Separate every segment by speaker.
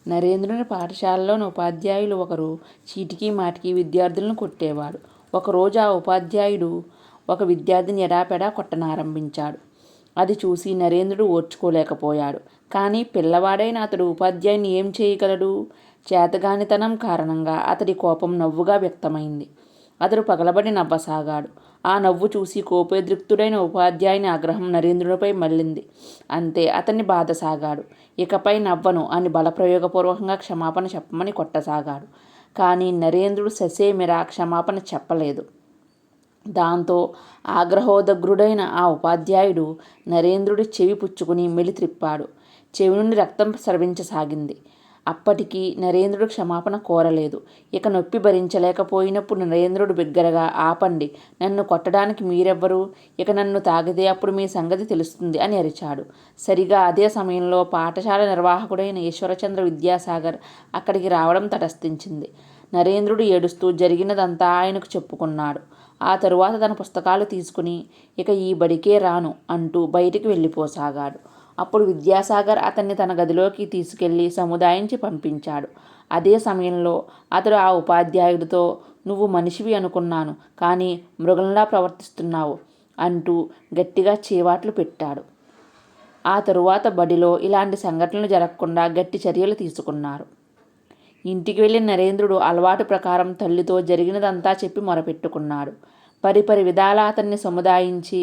Speaker 1: నరేంద్రుని పాఠశాలలోని ఉపాధ్యాయులు ఒకరు చీటికి మాటికి విద్యార్థులను కొట్టేవాడు. ఒకరోజు ఆ ఉపాధ్యాయుడు ఒక విద్యార్థిని ఎడాపెడా కొట్టనారంభించాడు. అది చూసి నరేంద్రుడు ఓర్చుకోలేకపోయాడు. కానీ పిల్లవాడైన అతడు ఉపాధ్యాయుని ఏం చేయగలడు? చేతగానితనం కారణంగా అతడి కోపం నవ్వుగా వ్యక్తమైంది. అతడు పగలబడి నవ్వసాగాడు. ఆ నవ్వు చూసి కోపోద్రిక్తుడైన ఉపాధ్యాయుని ఆగ్రహం నరేంద్రునిపై మళ్లింది. అంతే, అతన్ని బాధసాగాడు. ఇకపై నవ్వను అని బలప్రయోగపూర్వకంగా క్షమాపణ చెప్పమని కొట్టసాగాడు. కానీ నరేంద్రుడు ససేమిరా క్షమాపణ చెప్పలేదు. దాంతో ఆగ్రహోదగ్రుడైన ఆ ఉపాధ్యాయుడు నరేంద్రుడి చెవి పుచ్చుకుని మెలిత్రిప్పాడు. చెవి నుండి రక్తం స్రవించసాగింది. అప్పటికి నరేంద్రుడు క్షమాపణ కోరలేదు. ఇక నొప్పి భరించలేకపోయినప్పుడు నరేంద్రుడు బిగ్గరగా, ఆపండి, నన్ను కొట్టడానికి మీరెవ్వరు? ఇక నన్ను తాకితే అప్పుడు మీ సంగతి తెలుస్తుంది అని అరిచాడు. సరిగా అదే సమయంలో పాఠశాల నిర్వాహకుడైన ఈశ్వరచంద్ర విద్యాసాగర్ అక్కడికి రావడం తటస్థించింది. నరేంద్రుడు ఏడుస్తూ జరిగినదంతా ఆయనకు చెప్పుకున్నాడు. ఆ తరువాత తన పుస్తకాలు తీసుకుని ఇక ఈ బడికే రాను అంటూ బయటికి వెళ్ళిపోసాగాడు. అప్పుడు విద్యాసాగర్ అతన్ని తన గదిలోకి తీసుకెళ్లి సముదాయించి పంపించాడు. అదే సమయంలో అతడు ఆ ఉపాధ్యాయుడితో, నువ్వు మనిషివి అనుకున్నాను, కానీ మృగంలా ప్రవర్తిస్తున్నావు అంటూ గట్టిగా చీవాట్లు పెట్టాడు. ఆ తరువాత బడిలో ఇలాంటి సంఘటనలు జరగకుండా గట్టి చర్యలు తీసుకున్నారు. ఇంటికి వెళ్ళిన నరేంద్రుడు అలవాటు ప్రకారం తల్లితో జరిగినదంతా చెప్పి మొరపెట్టుకున్నాడు. పరిపరి విధాలా అతన్ని సముదాయించి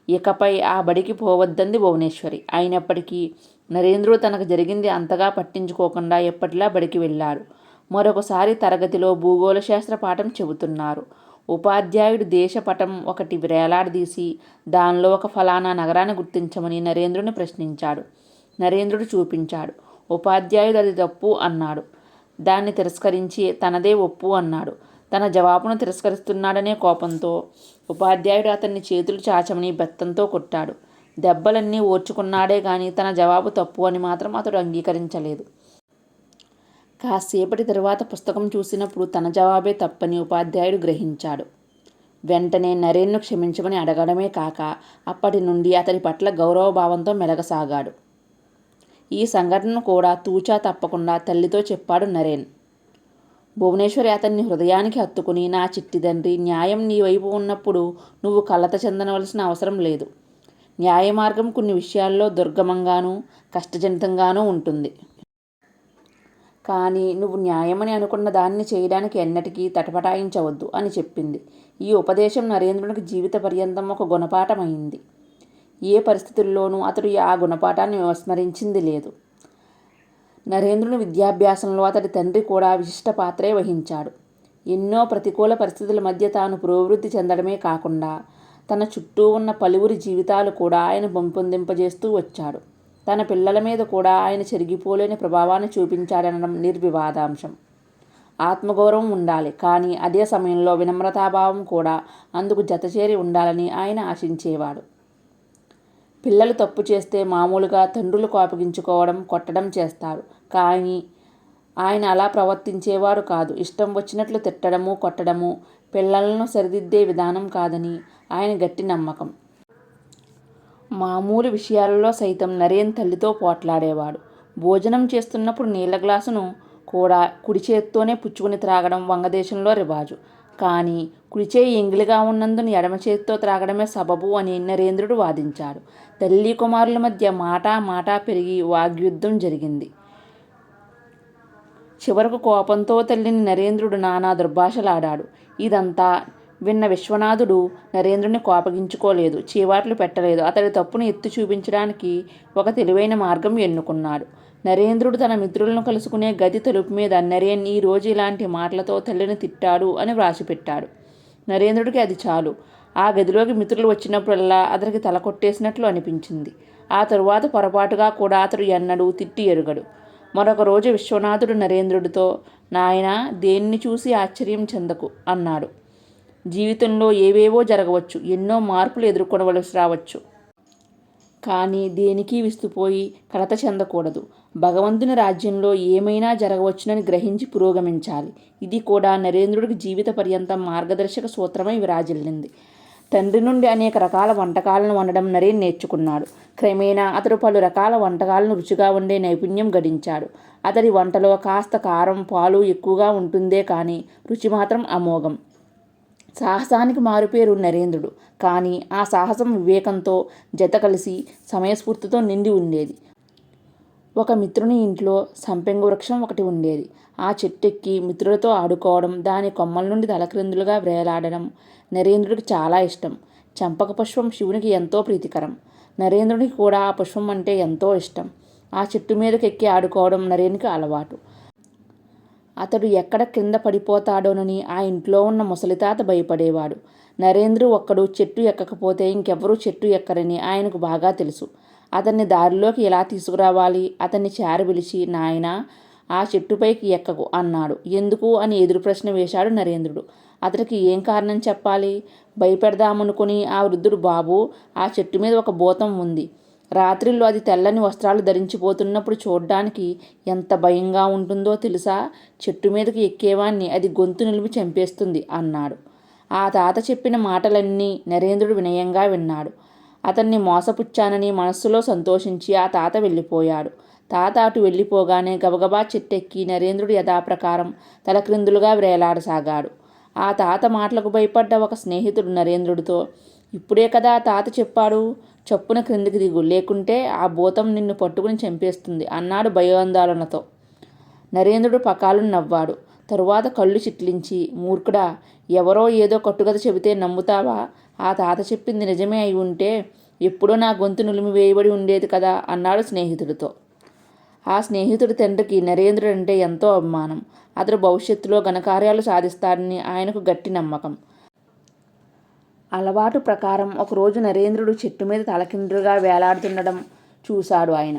Speaker 1: ఇకపై ఆ బడికి పోవద్దంది భువనేశ్వరి. అయినప్పటికీ నరేంద్రుడు తనకు జరిగింది అంతగా పట్టించుకోకుండా ఎప్పటిలా బడికి వెళ్ళాడు. మరొకసారి తరగతిలో భూగోళ శాస్త్ర పాఠం చెబుతున్నారు. ఉపాధ్యాయుడు దేశపటం ఒకటి వేలాడదీసి దానిలో ఒక ఫలానా నగరాన్ని గుర్తించమని నరేంద్రుని ప్రశ్నించాడు. నరేంద్రుడు చూపించాడు. ఉపాధ్యాయుడు అది తప్పు అన్నాడు. దాన్ని తిరస్కరించి తనదే ఒప్పు అన్నాడు. తన జవాబును తిరస్కరిస్తున్నాడనే కోపంతో ఉపాధ్యాయుడు అతన్ని చేతులు చాచమని బెత్తంతో కొట్టాడు. దెబ్బలన్నీ ఓర్చుకున్నాడే గాని తన జవాబు తప్పు అని మాత్రం అతడు అంగీకరించలేదు. కాసేపటి తరువాత పుస్తకం చూసినప్పుడు తన జవాబే తప్పని ఉపాధ్యాయుడు గ్రహించాడు. వెంటనే నరేన్ను క్షమించమని అడగడమే కాక అప్పటి నుండి అతడి పట్ల గౌరవభావంతో మెలగసాగాడు. ఈ సంఘటనను కూడా తూచా తప్పకుండా తల్లితో చెప్పాడు నరేన్. భువనేశ్వరి అతన్ని హృదయానికి హత్తుకుని, నా చిట్టి తండ్రి, న్యాయం నీ వైపు ఉన్నప్పుడు నువ్వు కలత చెందవలసిన అవసరం లేదు. న్యాయమార్గం కొన్ని విషయాల్లో దుర్గమంగానూ కష్టజనితంగానూ ఉంటుంది. కానీ నువ్వు న్యాయమని అనుకున్న దాన్ని చేయడానికి ఎన్నటికీ తటపటాయించవద్దు అని చెప్పింది. ఈ ఉపదేశం నరేంద్రునికి జీవిత పర్యంతం ఒక గుణపాఠమైంది. ఏ పరిస్థితుల్లోనూ అతడు ఆ గుణపాఠాన్ని విస్మరించింది లేదు. నరేంద్రుని విద్యాభ్యాసంలో అతడి తండ్రి కూడా విశిష్ట పాత్రే వహించాడు. ఎన్నో ప్రతికూల పరిస్థితుల మధ్య తాను పురోభివృద్ధి చెందడమే కాకుండా తన చుట్టూ ఉన్న పలువురి జీవితాలు కూడా ఆయన పెంపొందింపజేస్తూ వచ్చాడు. తన పిల్లల మీద కూడా ఆయన చెరిగిపోలేని ప్రభావాన్ని చూపించాడనడం నిర్వివాదాంశం. ఆత్మగౌరవం ఉండాలి, కానీ అదే సమయంలో వినమ్రతాభావం కూడా అందుకు జతచేరి ఉండాలని ఆయన ఆశించేవాడు. పిల్లలు తప్పు చేస్తే మామూలుగా తండ్రులు కోపగించుకోవడం, కొట్టడం చేస్తారు. కానీ ఆయన అలా ప్రవర్తించేవాడు కాదు. ఇష్టం వచ్చినట్లు తిట్టడము, కొట్టడము పిల్లలను సరిదిద్దే విధానం కాదని ఆయన గట్టి నమ్మకం. మామూలు విషయాలలో సైతం నరేన్ తల్లితో పోట్లాడేవాడు. భోజనం చేస్తున్నప్పుడు నీళ్ల గ్లాసును కూడా కుడి చేత్తోనే పుచ్చుకుని త్రాగడం వంగదేశంలో రివాజు. కానీ కుడిచేయి ఎంగిలిగా ఉన్నందున ఎడమ చేతితో త్రాగడమే సబబు అని నరేంద్రుడు వాదించాడు. తల్లి కుమారుల మధ్య మాటా పెరిగి వాగ్యుద్ధం జరిగింది. చివరకు కోపంతో తల్లిని నరేంద్రుడు నానా దుర్భాషలాడాడు. ఇదంతా విన్న విశ్వనాథుడు నరేంద్రుని కోపగించుకోలేదు, చీవాట్లు పెట్టలేదు. అతడి తప్పును ఎత్తి చూపించడానికి ఒక తెలివైన మార్గం ఎన్నుకున్నాడు. నరేంద్రుడు తన మిత్రులను కలుసుకునే గది తలుపు మీద నరేన్ ఈ రోజు ఇలాంటి మాటలతో తల్లిని తిట్టాడు అని వ్రాసిపెట్టాడు. నరేంద్రుడికి అది చాలు. ఆ గదిలోకి మిత్రులు వచ్చినప్పుడల్లా అతనికి తల కొట్టేసినట్లు అనిపించింది. ఆ తరువాత పొరపాటుగా కూడా అతడు ఎన్నడూ తిట్టి ఎరుగడు. మరొక రోజు విశ్వనాథుడు నరేంద్రుడితో, నాయనా, దేన్ని చూసి ఆశ్చర్యం చెందకు అన్నాడు. జీవితంలో ఏవేవో జరగవచ్చు, ఎన్నో మార్పులు ఎదుర్కొనవలసి రావచ్చు. కానీ దేనికి విస్తుపోయి కలత చెందకూడదు. భగవంతుని రాజ్యంలో ఏమైనా జరగవచ్చునని గ్రహించి పురోగమించాలి. ఇది కూడా నరేంద్రుడికి జీవిత పర్యంతం మార్గదర్శక సూత్రమై విరాజిల్లింది. తండ్రి నుండి అనేక రకాల వంటకాలను వండడం నరేన్ నేర్చుకున్నాడు. క్రమేణా అతడు పలు రకాల వంటకాలను రుచిగా వండే నైపుణ్యం గడించాడు. అతడి వంటలో కాస్త కారం, పాలు ఎక్కువగా ఉంటుందే కానీ రుచి మాత్రం అమోఘం. సాహసానికి మారుపేరు నరేంద్రుడు. కానీ ఆ సాహసం వివేకంతో జత కలిసి సమయస్ఫూర్తితో నిండి ఉండేది. ఒక మిత్రుని ఇంట్లో సంపెంగ వృక్షం ఒకటి ఉండేది. ఆ చెట్టెక్కి మిత్రులతో ఆడుకోవడం, దాని కొమ్మల నుండి తలక్రిందులుగా వేలాడడం నరేంద్రుడికి చాలా ఇష్టం. చంపక పుష్పం శివునికి ఎంతో ప్రీతికరం. నరేంద్రునికి కూడా ఆ పుష్పం అంటే ఎంతో ఇష్టం. ఆ చెట్టు మీదకి ఎక్కి ఆడుకోవడం నరేనికి అలవాటు. అతడు ఎక్కడ కింద పడిపోతాడోనని ఆ ఇంట్లో ఉన్న ముసలితాత భయపడేవాడు. నరేంద్రు ఒక్కడు చెట్టు ఎక్కకపోతే ఇంకెవ్వరూ చెట్టు ఎక్కరని ఆయనకు బాగా తెలుసు. అతన్ని దారిలోకి ఎలా తీసుకురావాలి? అతన్ని చేరబిలిచి, నాయనా, ఆ చెట్టుపైకి ఎక్కకు అన్నాడు. ఎందుకు అని ఎదురు ప్రశ్న వేశాడు నరేంద్రుడు. అతడికి ఏం కారణం చెప్పాలి? భయపెడదామనుకుని ఆ వృద్ధుడు, బాబూ, ఆ చెట్టు మీద ఒక భూతం ఉంది. రాత్రిళ్ళు అది తెల్లని వస్త్రాలు ధరించిపోతున్నప్పుడు చూడ్డానికి ఎంత భయంగా ఉంటుందో తెలుసా? చెట్టు మీదకి ఎక్కేవాణ్ణి అది గొంతు నిలిపి చంపేస్తుంది అన్నాడు. ఆ తాత చెప్పిన మాటలన్నీ నరేంద్రుడు వినయంగా విన్నాడు. అతన్ని మోసపుచ్చానని మనస్సులో సంతోషించి ఆ తాత వెళ్ళిపోయాడు. తాత అటు వెళ్ళిపోగానే గబగబా చెట్టెక్కి నరేంద్రుడు యథాప్రకారం తలక్రిందులుగా వేలాడసాగాడు. ఆ తాత మాటలకు భయపడ్డ ఒక స్నేహితుడు నరేంద్రుడితో, ఇప్పుడే కదా తాత చెప్పాడు, చప్పున క్రిందికి దిగు, లేకుంటే ఆ భూతం నిన్ను పట్టుకుని చంపేస్తుంది అన్నాడు భయాందోళనతో. నరేంద్రుడు పకాలను నవ్వాడు. తరువాత కళ్ళు చిట్లించి, మూర్ఖుడా, ఎవరో ఏదో కట్టుకథ చెబితే నమ్ముతావా? ఆ తాత చెప్పింది నిజమే అయి ఉంటే ఎప్పుడో నా గొంతు నులిమి వేయబడి ఉండేది కదా అన్నాడు స్నేహితుడితో. ఆ స్నేహితుడి తండ్రికి నరేంద్రుడంటే ఎంతో అభిమానం. అతడు భవిష్యత్తులో ఘనకార్యాలు సాధిస్తాడని ఆయనకు గట్టి నమ్మకం. అలవాటు ప్రకారం ఒకరోజు నరేంద్రుడు చెట్టు మీద తలకిందులుగా వేలాడుతుండడం చూశాడు ఆయన.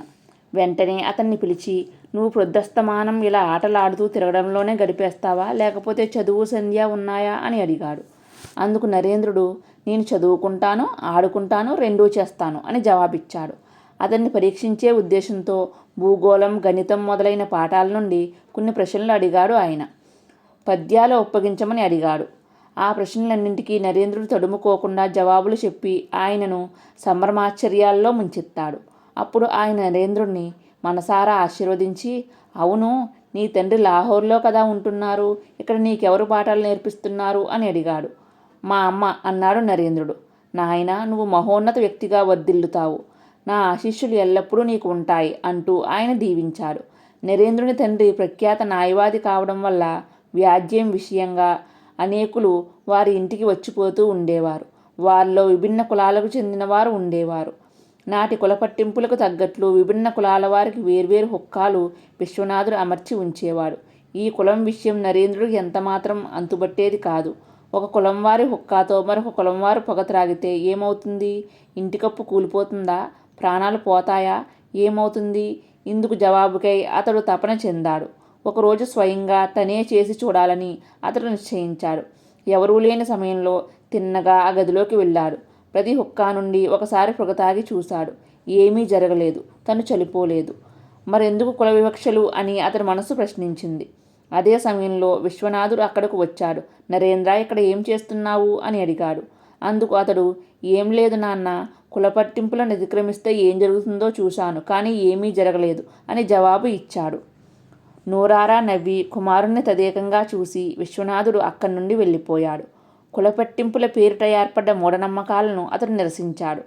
Speaker 1: వెంటనే అతన్ని పిలిచి, నువ్వు ప్రొద్దస్తమానం ఇలా ఆటలాడుతూ తిరగడంలోనే గడిపేస్తావా, లేకపోతే చదువు, సంధ్య ఉన్నాయా అని అడిగాడు. అందుకు నరేంద్రుడు, నేను చదువుకుంటాను, ఆడుకుంటాను, రెండూ చేస్తాను అని జవాబిచ్చాడు. అతన్ని పరీక్షించే ఉద్దేశంతో భూగోళం, గణితం మొదలైన పాఠాల నుండి కొన్ని ప్రశ్నలు అడిగాడు ఆయన. పద్యాలు ఒప్పగించమని అడిగాడు. ఆ ప్రశ్నలన్నింటికీ నరేంద్రుడు తడుముకోకుండా జవాబులు చెప్పి ఆయనను సంభ్రమాశ్చర్యాల్లో ముంచెత్తాడు. అప్పుడు ఆయన నరేంద్రుడిని మనసారా ఆశీర్వదించి, అవును, నీ తండ్రి లాహోర్లో కదా ఉంటున్నారు, ఇక్కడ నీకెవరు పాఠాలు నేర్పిస్తున్నారు అని అడిగాడు. మా అమ్మ అన్నాడు నరేంద్రుడు. నాయనా, నువ్వు మహోన్నత వ్యక్తిగా వర్ధిల్లుతావు, నా ఆశీస్సులు ఎల్లప్పుడూ నీకు ఉంటాయి అంటూ ఆయన దీవించాడు. నరేంద్రుని తండ్రి ప్రఖ్యాత న్యాయవాది కావడం వల్ల వ్యాజ్యం విషయంగా అనేకులు వారి ఇంటికి వచ్చిపోతూ ఉండేవారు. వారిలో విభిన్న కులాలకు చెందిన వారు ఉండేవారు. నాటి కుల పట్టింపులకు తగ్గట్లు విభిన్న కులాల వారికి వేర్వేరు హుక్కాలు విశ్వనాథుడు అమర్చి ఉంచేవాడు. ఈ కులం విషయం నరేంద్రుడికి ఎంతమాత్రం అంతుబట్టేది కాదు. ఒక కులం వారి హుక్కాతో మరొక కులం వారు పొగ త్రాగితే ఏమవుతుంది? ఇంటికప్పు కూలిపోతుందా? ప్రాణాలు పోతాయా? ఏమవుతుంది? ఇందుకు జవాబుకై అతడు తపన చెందాడు. ఒకరోజు స్వయంగా తనే చేసి చూడాలని అతడు నిశ్చయించాడు. ఎవరూ లేని సమయంలో తిన్నగా ఆ గదిలోకి వెళ్ళాడు. ప్రతి హుక్కా నుండి ఒకసారి పొగ తాగి చూశాడు. ఏమీ జరగలేదు. తను చనిపోలేదు. మరెందుకు కుల వివక్షలు అని అతని మనసు ప్రశ్నించింది. అదే సమయంలో విశ్వనాథుడు అక్కడకు వచ్చాడు. నరేంద్ర, ఇక్కడ ఏం చేస్తున్నావు అని అడిగాడు. అందుకు అతడు, ఏం లేదు నాన్న, కుల పట్టింపులను అతిక్రమిస్తే ఏం జరుగుతుందో చూశాను, కానీ ఏమీ జరగలేదు అని జవాబు ఇచ్చాడు. నోరారా నవ్వి కుమారుణ్ణి తదేకంగా చూసి విశ్వనాథుడు అక్కడి నుండి వెళ్ళిపోయాడు. కులపట్టింపుల పేరిట ఏర్పడ్డ మూఢనమ్మకాలను అతడు నిరసించాడు.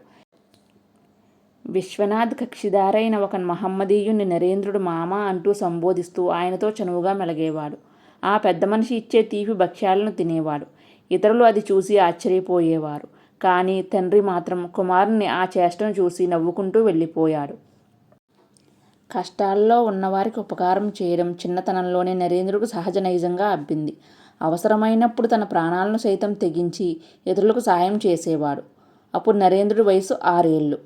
Speaker 1: విశ్వనాథ్ కక్షిదారైన ఒక మహమ్మదీయుని నరేంద్రుడు మామ అంటూ సంబోధిస్తూ ఆయనతో చనువుగా మెలగేవాడు. ఆ పెద్ద మనిషి ఇచ్చే తీపి భక్ష్యాలను తినేవాడు. ఇతరులు అది చూసి ఆశ్చర్యపోయేవారు. కానీ తండ్రి మాత్రం కుమారుని ఆ చేష్టను చూసి నవ్వుకుంటూ వెళ్ళిపోయాడు. కష్టాల్లో ఉన్నవారికి ఉపకారం చేయడం చిన్నతనంలోనే నరేంద్రుడికి సహజ నైజంగా అబ్బింది. అవసరమైనప్పుడు తన ప్రాణాలను సైతం తెగించి ఇతరులకు సాయం చేసేవాడు. అప్పుడు నరేంద్రుడి వయసు 6 ఏళ్ళు.